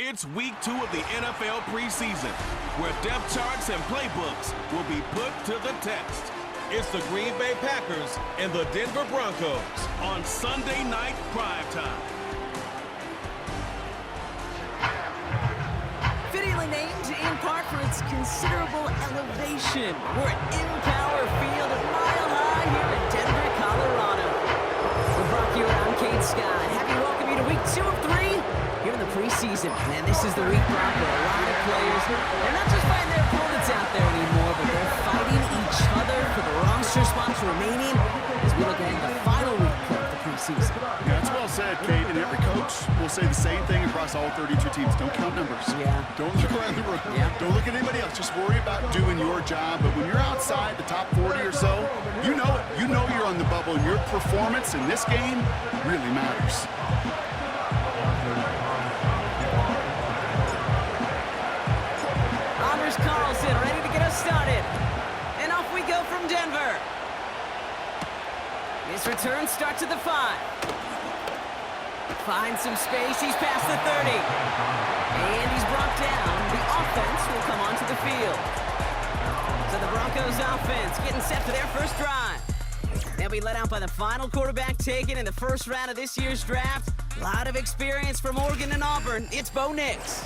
It's week 2 of the NFL preseason, where depth charts and playbooks will be put to the test. It's the Green Bay Packers and the Denver Broncos on Sunday night primetime. Fittingly named in part for its considerable elevation. We're at Empower Field at Mile High here in Denver, Colorado. We're brought to you around Kate Scott. Happy to welcome you to week 2 of 3 here in the preseason. And this is the week, Brock, where a lot of players, they're not just fighting their opponents out there anymore, but they're fighting each other for the roster spots remaining as we look ahead to the final week of the preseason. Yeah, that's well said, Kate. And every coach will say the same thing across all 32 teams. Don't count numbers. Yeah. Don't look around the room. Yeah. Don't look at anybody else. Just worry about doing your job. But when you're outside the top 40 or so, you know it. You know you're on the bubble. And your performance in this game really matters. Carlson ready to get us started. And off we go from Denver. His return starts at the 5. Finds some space. He's past the 30. And he's brought down. The offense will come onto the field. So the Broncos offense getting set for their first drive. They'll be let out by the final quarterback taken in the first round of this year's draft. A lot of experience from Oregon and Auburn. It's Bo Nix.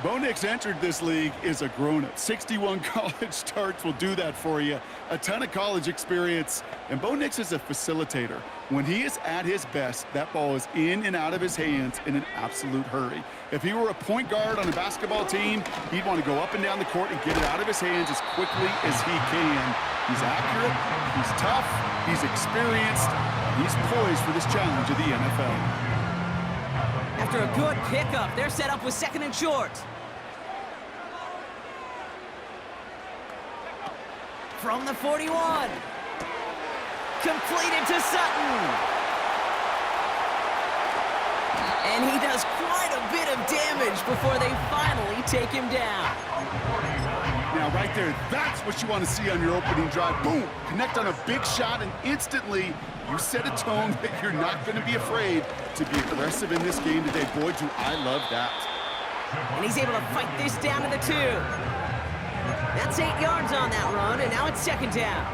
Bo Nix entered this league as a grown-up. 61 college starts will do that for you. A ton of college experience. And Bo Nix is a facilitator. When he is at his best, that ball is in and out of his hands in an absolute hurry. If he were a point guard on a basketball team, he'd want to go up and down the court and get it out of his hands as quickly as he can. He's accurate, he's tough, he's experienced, and he's poised for this challenge of the NFL. After a good pickup, they're set up with 2nd and short. From the 41. Completed to Sutton. And he does quite a bit of damage before they finally take him down. Now, right there, that's what you want to see on your opening drive. Boom! Connect on a big shot, and instantly you set a tone that you're not going to be afraid to be aggressive in this game today. Boy, do I love that. And he's able to fight this down to the 2. That's 8 yards on that run, and now it's 2nd down.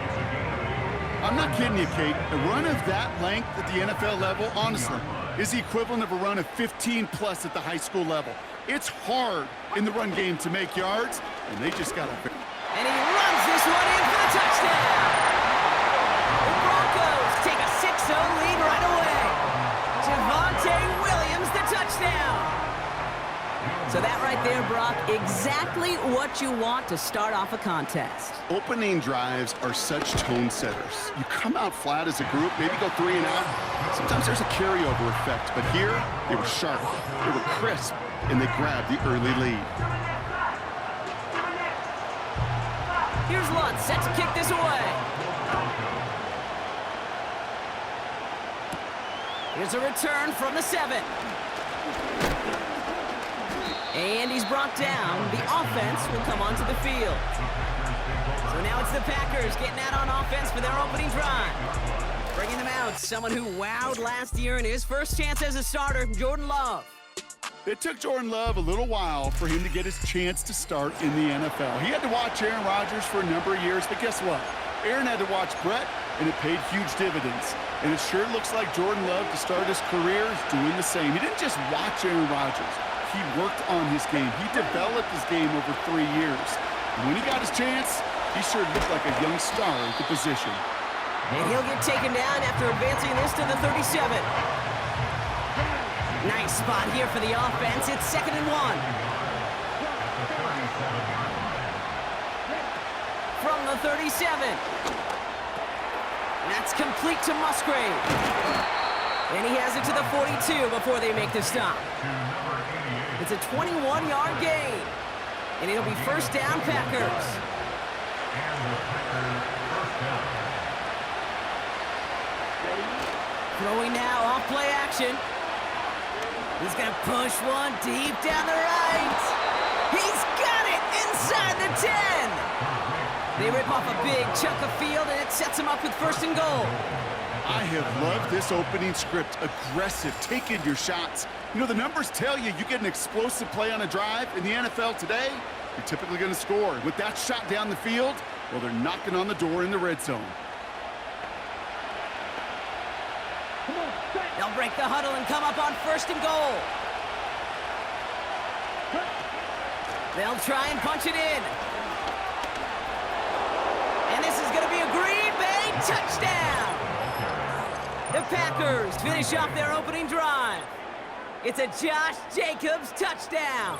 I'm not kidding you, Kate. A run of that length at the NFL level, honestly, is the equivalent of a run of 15-plus at the high school level. It's hard in the run game to make yards, and they just got to... And he runs this one in for the touchdown. The Broncos take a 6-0 lead right away. Javonte Williams, the touchdown. So that right there, Brock, exactly what you want to start off a contest. Opening drives are such tone setters. You come out flat as a group, maybe go 3 and out. Sometimes there's a carryover effect, but here, they were sharp, they were crisp, and they grabbed the early lead. Here's Lutz, set to kick this away. Here's a return from the 7. And he's brought down. The offense will come onto the field. So now it's the Packers getting out on offense for their opening drive. Bringing them out, someone who wowed last year in his first chance as a starter, Jordan Love. It took Jordan Love a little while for him to get his chance to start in the NFL. He had to watch Aaron Rodgers for a number of years, but guess what? Aaron had to watch Brett, and it paid huge dividends. And it sure looks like Jordan Love, to start his career, is doing the same. He didn't just watch Aaron Rodgers. He worked on his game. He developed his game over 3 years. And when he got his chance, he sure looked like a young star at the position. And he'll get taken down after advancing this to the 37. Nice spot here for the offense. It's 2nd and 1. From the 37. That's complete to Musgrave. And he has it to the 42 before they make the stop. It's a 21-yard gain. And it'll be 1st down, Packers. Throwing now, off play action. He's going to push one deep down the right. He's got it inside the 10. They rip off a big chunk of field, and it sets him up with 1st and goal. I have loved this opening script. Aggressive, taking your shots. You know, the numbers tell you get an explosive play on a drive. In the NFL today, you're typically going to score. With that shot down the field, well, they're knocking on the door in the red zone. They'll break the huddle and come up on 1st and goal. They'll try and punch it in. And this is going to be a Green Bay touchdown. The Packers finish off their opening drive. It's a Josh Jacobs touchdown.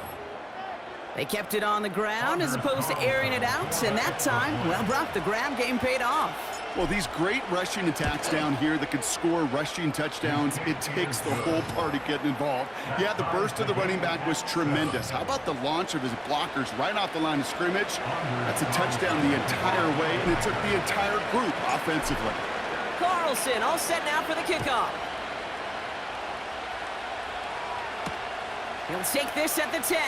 They kept it on the ground as opposed to airing it out, and that time, well, Brock, the ground game paid off. Well, these great rushing attacks down here that can score rushing touchdowns, it takes the whole party getting involved. Yeah, the burst of the running back was tremendous. How about the launch of his blockers right off the line of scrimmage? That's a touchdown the entire way, and it took the entire group offensively. Carlson all set now for the kickoff. He'll take this at the 10.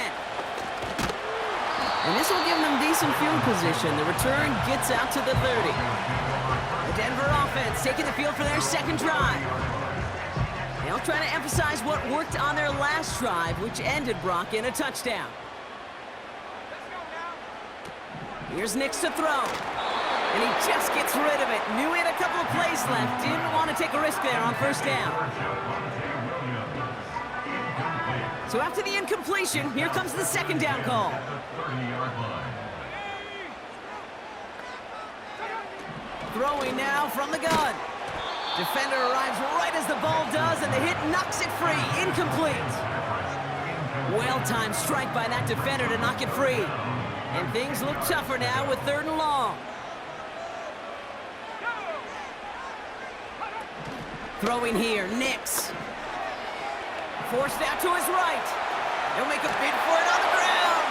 And this will give them decent field position. The return gets out to the 30. The Denver offense taking the field for their second drive. They'll try to emphasize what worked on their last drive, which ended, Brock, in a touchdown. Here's Nix to throw. And he just gets rid of it. Knew he had a couple of plays left. Didn't want to take a risk there on 1st down. So after the incompletion, here comes the 2nd down call. Throwing now from the gun. Defender arrives right as the ball does, and the hit knocks it free. Incomplete. Well-timed strike by that defender to knock it free. And things look tougher now with 3rd and long. Throwing here, Nix. Forced out to his right. He'll make a bid for it on the ground.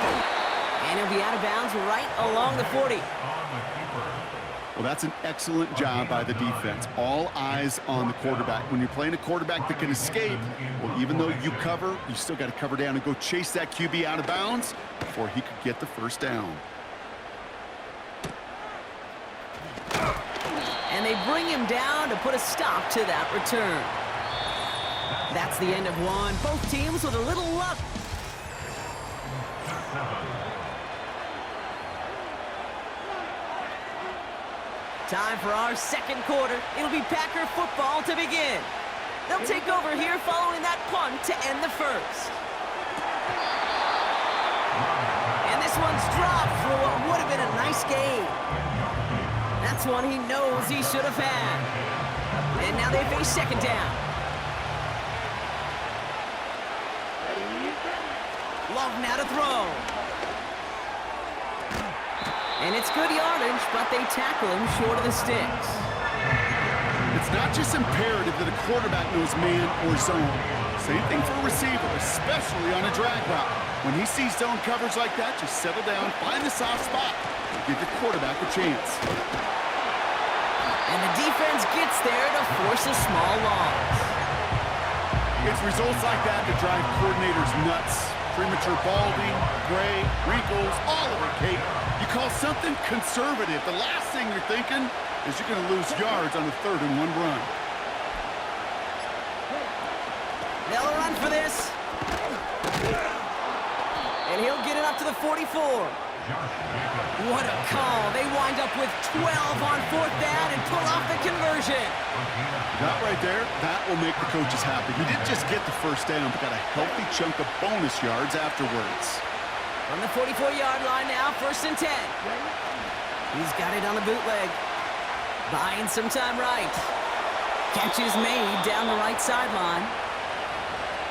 And he'll be out of bounds right along the 40. Well, that's an excellent job by the defense. All eyes on the quarterback. When you're playing a quarterback that can escape, well, even though you cover, you still got to cover down and go chase that QB out of bounds before he could get the 1st down. And they bring him down to put a stop to that return. That's the end of one. Both teams with a little luck. Time for our 2nd quarter. It'll be Packer football to begin. They'll take over here following that punt to end the 1st. And this one's dropped for what would have been a nice game. That's one he knows he should have had. And now they face 2nd down. Love now to throw. And it's good yardage, but they tackle him short of the sticks. It's not just imperative that a quarterback knows man or zone. Same thing for a receiver, especially on a drag route. When he sees zone coverage like that, just settle down, find the soft spot, and give your quarterback a chance. And the defense gets there to force a small loss. It's results like that that drive coordinators nuts. Premature balding, gray, wrinkles, all over Kate. You call something conservative. The last thing you're thinking is you're going to lose yards on a 3rd and 1 run. They'll run for this. And he'll get it up to the 44. What a call. They wind up with 12 on 4th down and pull off the conversion. That right there, that will make the coaches happy. He didn't just get the 1st down, but got a healthy chunk of bonus yards afterwards. From the 44-yard line now, 1st and 10. He's got it on the bootleg. Buying some time right. Catch is made down the right sideline.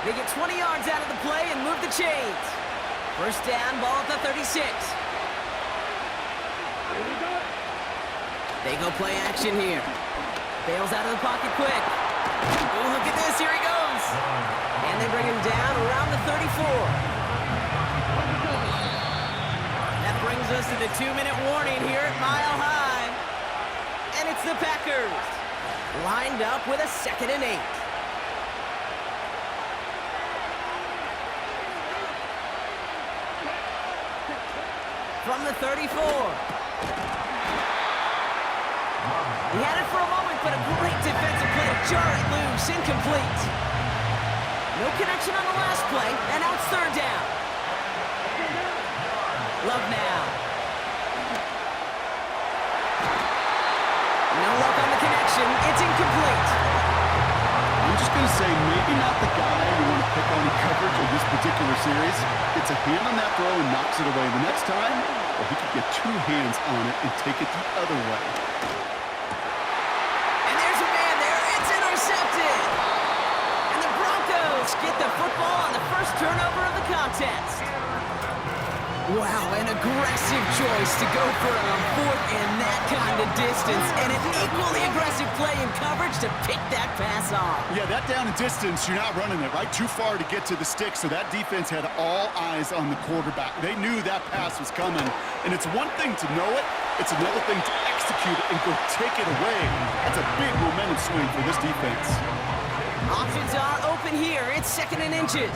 They get 20 yards out of the play and move the chains. 1st down, ball at the 36. They go play action here. Bails out of the pocket quick. Oh, look at this. Here he goes. And they bring him down around the 34. That brings us to the 2-minute warning here at Mile High. And it's the Packers. Lined up with a 2nd and 8. From the 34. He had it for a moment but a great defensive play to jar it loose. Incomplete. No connection on the last play, and now it's third down. Love now. No luck on the connection. It's incomplete. I'm just going to say maybe not the guy you want to pick on in coverage in this particular series. Gets a hand on that throw and knocks it away. The next time, well, he could get two hands on it and take it the other way. And there's a man there. It's intercepted. And the Broncos get the football on the first turnover of the contest. Wow, an aggressive choice to go for it on fourth and that kind of distance. And an equally aggressive play in coverage to pick that pass off. Yeah, that down and distance, you're not running it, right? Too far to get to the stick, so that defense had all eyes on the quarterback. They knew that pass was coming. And it's one thing to know it, it's another thing to execute it and go take it away. That's a big momentum swing for this defense. Options are open here. It's 2nd and inches.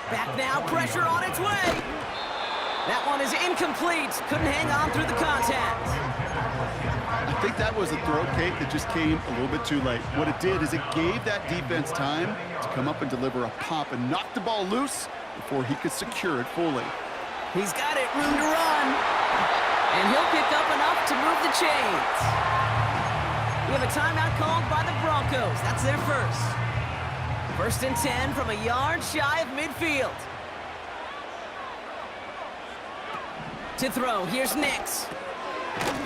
Back now, pressure on its way. That one is incomplete. Couldn't hang on through the contact. I think that was a throw, Kate, that just came a little bit too late. What it did is it gave that defense time to come up and deliver a pop and knock the ball loose before he could secure it fully. He's got it, room to run. And he'll pick up enough to move the chains. We have a timeout called by the Broncos. That's their first. 1st and 10 from a yard shy of midfield. To throw, here's Nix.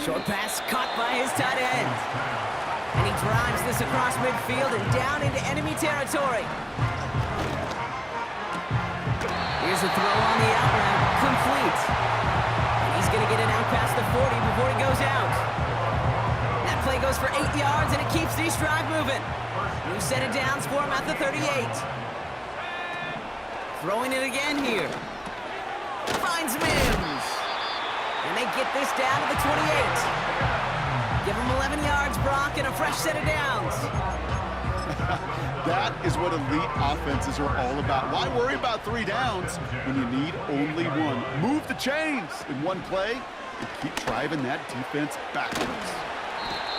Short pass caught by his tight end. And he drives this across midfield and down into enemy territory. Here's a throw on the out route, complete. And he's going to get it out past the 40 before he goes out. That play goes for 8 yards, and it keeps the drive moving. New set of downs for him at the 38. Throwing it again here. Finds Mims. And they get this down to the 28. Give him 11 yards, Brock, and a fresh set of downs. That is what elite offenses are all about. Why worry about 3 downs when you need only one? Move the chains in one play and keep driving that defense backwards.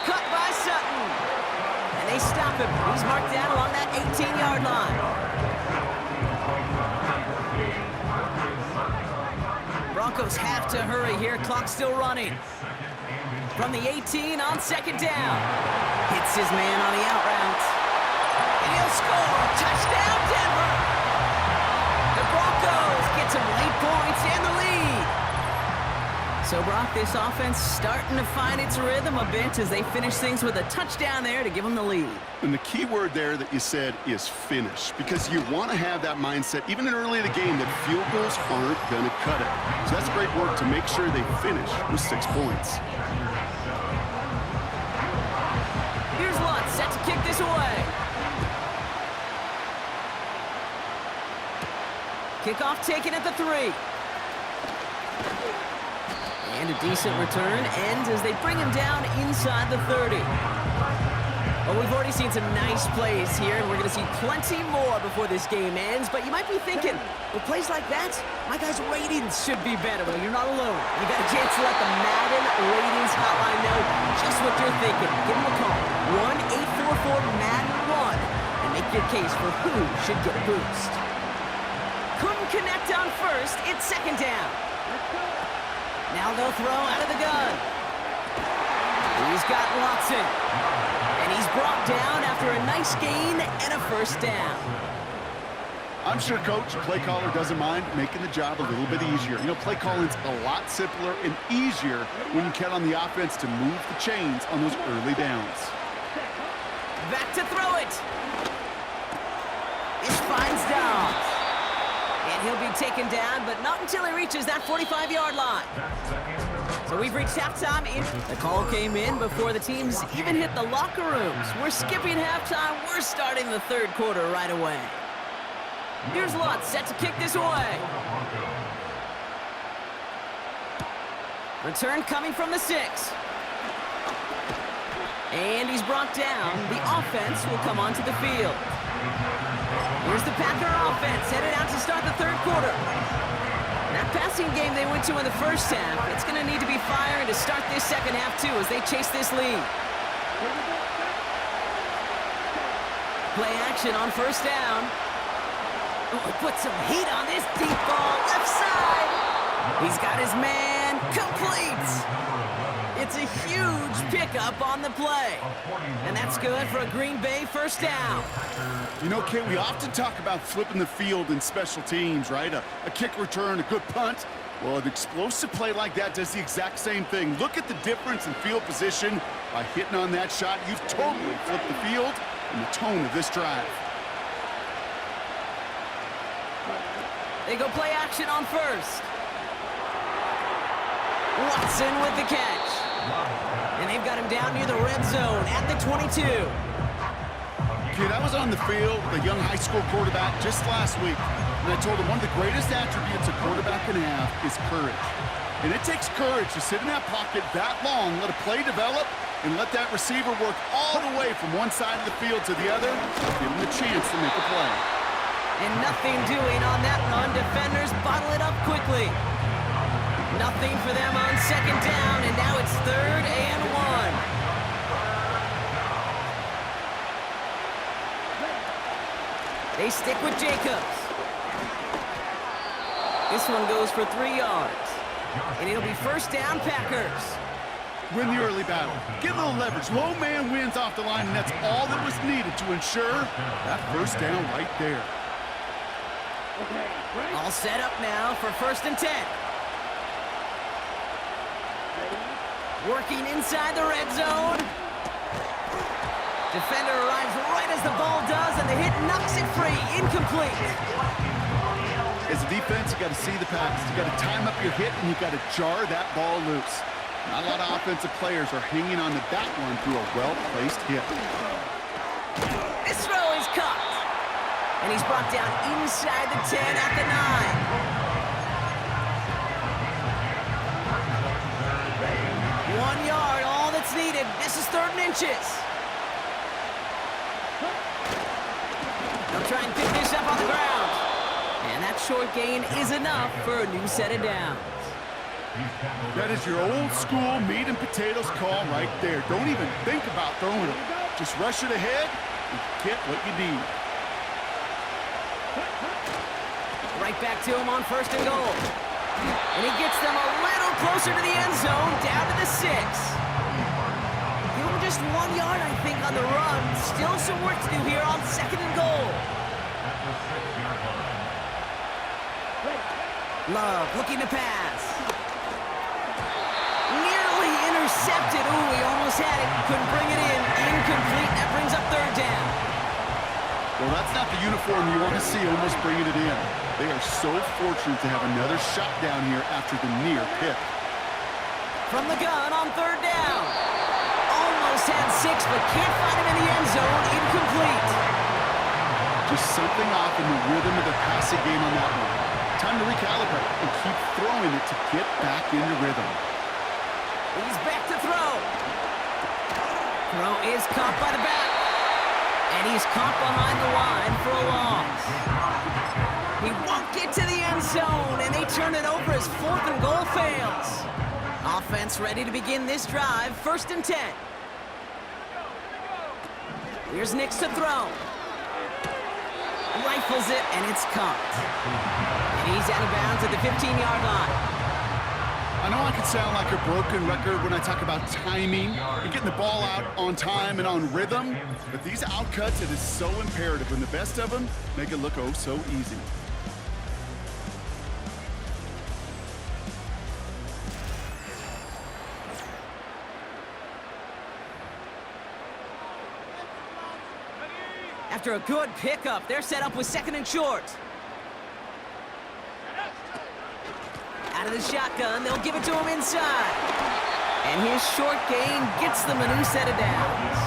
Cut by Sutton. And they stop him. He's marked down along that 18-yard line. Broncos have to hurry here. Clock still running. From the 18 on 2nd down. Hits his man on the out route. And he'll score. Touchdown, Denver. The Broncos get some late points and the lead. So, Brock, this offense starting to find its rhythm a bit as they finish things with a touchdown there to give them the lead. And the key word there that you said is finish, because you want to have that mindset, even in early in the game, that field goals aren't going to cut it. So that's great work to make sure they finish with 6 points. Here's Lutz set to kick this away. Kickoff taken at the 3. And a decent return ends as they bring him down inside the 30. Well, we've already seen some nice plays here, and we're going to see plenty more before this game ends. But you might be thinking, with plays like that, my guys' ratings should be better. Well, you're not alone. You got a chance to let the Madden ratings hotline know just what you're thinking. Give them a call, 1-844-MADDEN-1, and make your case for who should get a boost. Couldn't connect on first. It's 2nd down. Now they'll throw out of the gun. He's got Watson. And he's brought down after a nice gain and a 1st down. I'm sure Coach, play caller, doesn't mind making the job a little bit easier. You know, play calling's a lot simpler and easier when you count on the offense to move the chains on those early downs. Back to throw it. This finds Dobbs. And he'll be taken down, but not until he reaches that 45-yard line. So we've reached halftime. The call came in before the teams even hit the locker rooms. We're skipping halftime. We're starting the 3rd quarter right away. Here's Lutz set to kick this away. Return coming from the 6. And he's brought down. The offense will come onto the field. Here's the Packer offense headed out to start the 3rd quarter. That passing game they went to in the first half, it's going to need to be firing to start this second half, too, as they chase this lead. Play action on first down. Oh, put some heat on this deep ball, left side. He's got his man, complete. It's a huge pickup on the play. And that's good for a Green Bay first down. You know, Kate, we often talk about flipping the field in special teams, right? A kick return, a good punt. Well, an explosive play like that does the exact same thing. Look at the difference in field position. By hitting on that shot, you've totally flipped the field and the tone of this drive. They go play action on first. Watson with the catch. And they've got him down near the red zone at the 22. Kid, I was on the field with a young high school quarterback just last week, and I told him one of the greatest attributes a quarterback can have is courage. And it takes courage to sit in that pocket that long, let a play develop, and let that receiver work all the way from one side of the field to the other, give him the chance to make a play. And nothing doing on that run. Defenders bottle it up quickly. Nothing for them on second down, and now it's 3rd and 1. They stick with Jacobs. This one goes for 3 yards. And it'll be first down, Packers. Win the early battle. Get a little leverage. Low man wins off the line, and that's all that was needed to ensure that first down right there. All set up now for 1st and 10. Working inside the red zone. Defender arrives right as the ball does, and the hit knocks it free. Incomplete. As a defense, you got to see the pass. You got to time up your hit, and you got to jar that ball loose. Not a lot of offensive players are hanging on to that one through a well-placed hit. This throw is caught. And he's brought down inside the 10 at the 9. 1 yard, all that's needed. This is 3rd and inches. They'll try and pick this up on the ground. And that short gain is enough for a new set of downs. That is your old school meat and potatoes call right there. Don't even think about throwing it. Just rush it ahead and get what you need. Right back to him on 1st and goal. And he gets them a little closer to the end zone, down to the 6. Give him just 1 yard, I think, on the run. Still some work to do here on 2nd and goal. Love looking to pass. Nearly intercepted. Ooh, he almost had it. Couldn't bring it in. Incomplete. That brings up 3rd down. Well, that's not the uniform you want to see almost bringing it in. They are so fortunate to have another shot down here after the near pick. From the gun on 3rd down. Almost had 6, but can't find him in the end zone. Incomplete. Just something off in the rhythm of the passing game on that one. Time to recalibrate and keep throwing it to get back into rhythm. He's back to throw. Throw is caught by the back. And he's caught behind the line for a loss. He won't get to the end zone, and they turn it over as 4th and goal fails. Offense ready to begin this drive, 1st and 10. Here's Nix to throw. Rifles it, and it's caught. And he's out of bounds at the 15-yard line. I know I can sound like a broken record when I talk about timing and getting the ball out on time and on rhythm, but these outcuts, it is so imperative, and the best of them make it look oh so easy. After a good pickup, they're set up with 2nd and short. Out of the shotgun, they'll give it to him inside. And his short gain gets them a new set of downs.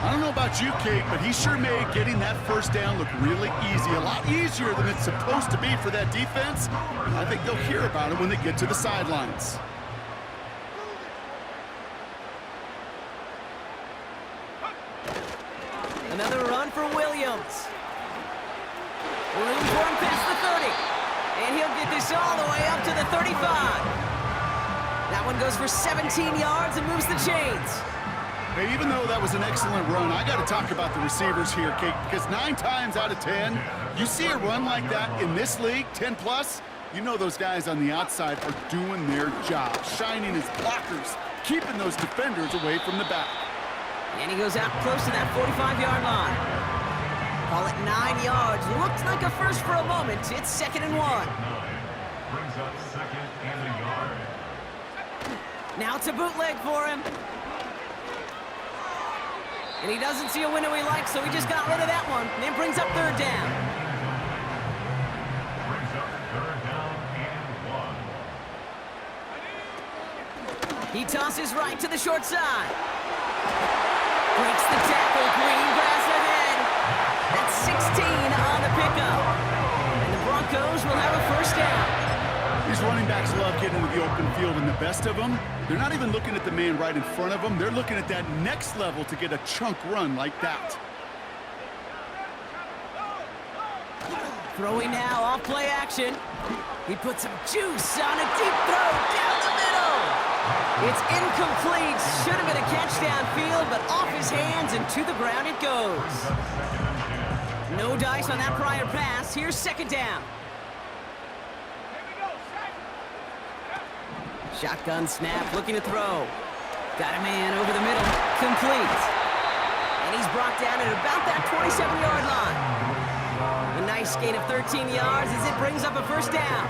I don't know about you, Kate, but he sure made getting that first down look really easy. A lot easier than it's supposed to be for that defense. And I think they'll hear about it when they get to the sidelines. Another run for Williams. Room for him past the 30. And he'll get this all the way up to the 35. That one goes for 17 yards and moves the chains. Hey, even though that was an excellent run, I got to talk about the receivers here, Kate, because 9 times out of 10, you see a run like that in this league, 10 plus, you know those guys on the outside are doing their job, shining as blockers, keeping those defenders away from the back. And he goes out close to that 45-yard line. Call it 9 yards. Looked like a first for a moment. It's 2nd and 1. Brings up 2nd and a yard. Now it's a bootleg for him. And he doesn't see a window he likes, so he just got rid of that one. And then brings up 3rd down. Brings up 3rd down and 1. He tosses right to the short side. Breaks the tackle. Green grass ahead. That's 16 on the pickup. And the Broncos will have a 1st down. These running backs love getting into the open field, and the best of them, they're not even looking at the man right in front of them. They're looking at that next level to get a chunk run like that. Throwing now, off play action. He puts some juice on a deep throw down the middle. It's incomplete. Should have been a catch downfield, but off his hands and to the ground it goes. No dice on that prior pass. Here's 2nd down. Shotgun snap, looking to throw. Got a man over the middle, complete. And he's brought down at about that 27-yard line. A nice gain of 13 yards as it brings up a 1st down.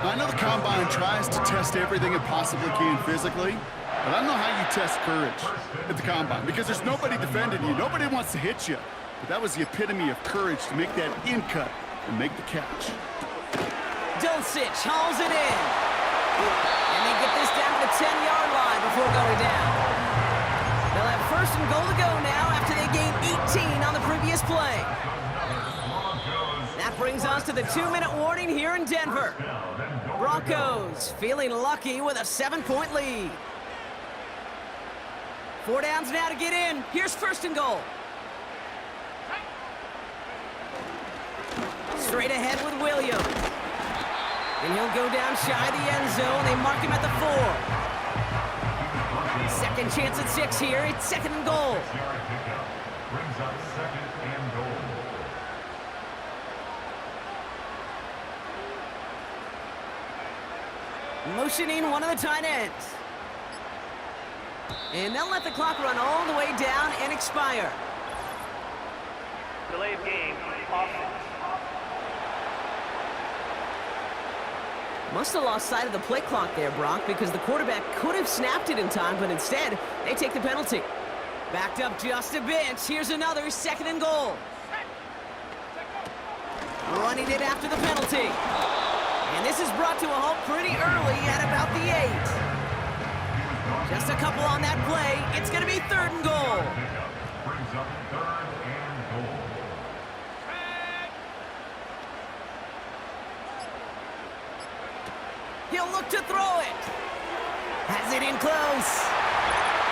I know the Combine tries to test everything it possibly can physically, but I don't know how you test courage at the Combine, because there's nobody defending you. Nobody wants to hit you. But that was the epitome of courage to make that in cut and make the catch. Dulcich hauls it in. And they get this down to the 10-yard line before going down. They'll have 1st and goal to go now after they gained 18 on the previous play. That brings us to the 2-minute warning here in Denver. Broncos feeling lucky with a 7-point lead. 4 downs now to get in. Here's 1st and goal. Straight ahead with Williams. And he'll go down shy of the end zone. They mark him at the 4. 2nd chance at 6 here. It's 2nd and goal. Brings up 2nd and goal. Motioning one of the tight ends. And they'll let the clock run all the way down and expire. Delay of game, offense. Must have lost sight of the play clock there, Brock, because the quarterback could have snapped it in time, but instead, they take the penalty. Backed up just a bit. Here's another 2nd and goal. Running it after the penalty. And this is brought to a halt pretty early at about the 8. Just a couple on that play. It's going to be 3rd and goal. Brings up 3rd and goal. He'll look to throw it. Has it in close.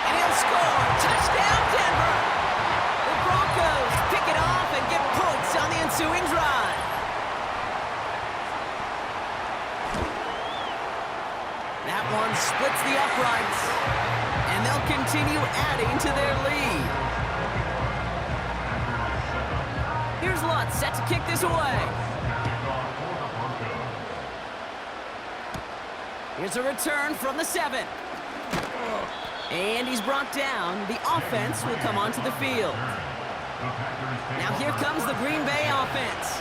And he'll score. Touchdown, Denver. The Broncos pick it off and get points on the ensuing drive. That one splits the uprights. And they'll continue adding to their lead. Here's Lutz set to kick this away. Here's a return from the 7. And he's brought down. The offense will come onto the field. Now here comes the Green Bay offense.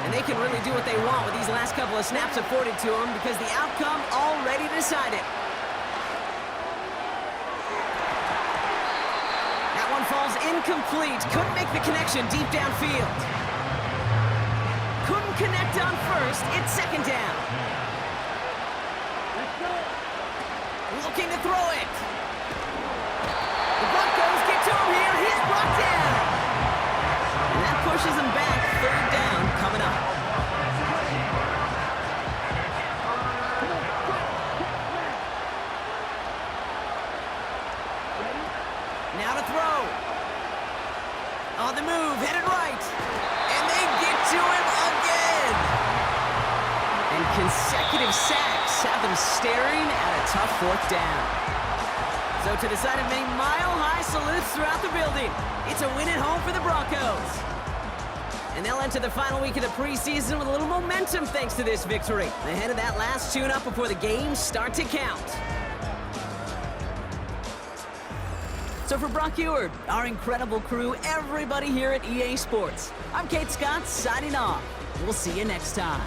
And they can really do what they want with these last couple of snaps afforded to them because the outcome already decided. That one falls incomplete. Couldn't make the connection deep downfield. Couldn't connect on 1st. It's 2nd down. Looking to throw it. The Broncos get to him here. He's brought down. And that pushes him back. 3rd down coming up. Now to throw. On the move, headed right. And they get to him again. consecutive sacks have them staring at a tough fourth down. So to the side of many mile-high salutes throughout the building, it's a win at home for the Broncos. And they'll enter the final week of the preseason with a little momentum thanks to this victory, ahead of that last tune-up before the games start to count. So for Brock Eward, our incredible crew, everybody here at EA Sports, I'm Kate Scott signing off. We'll see you next time.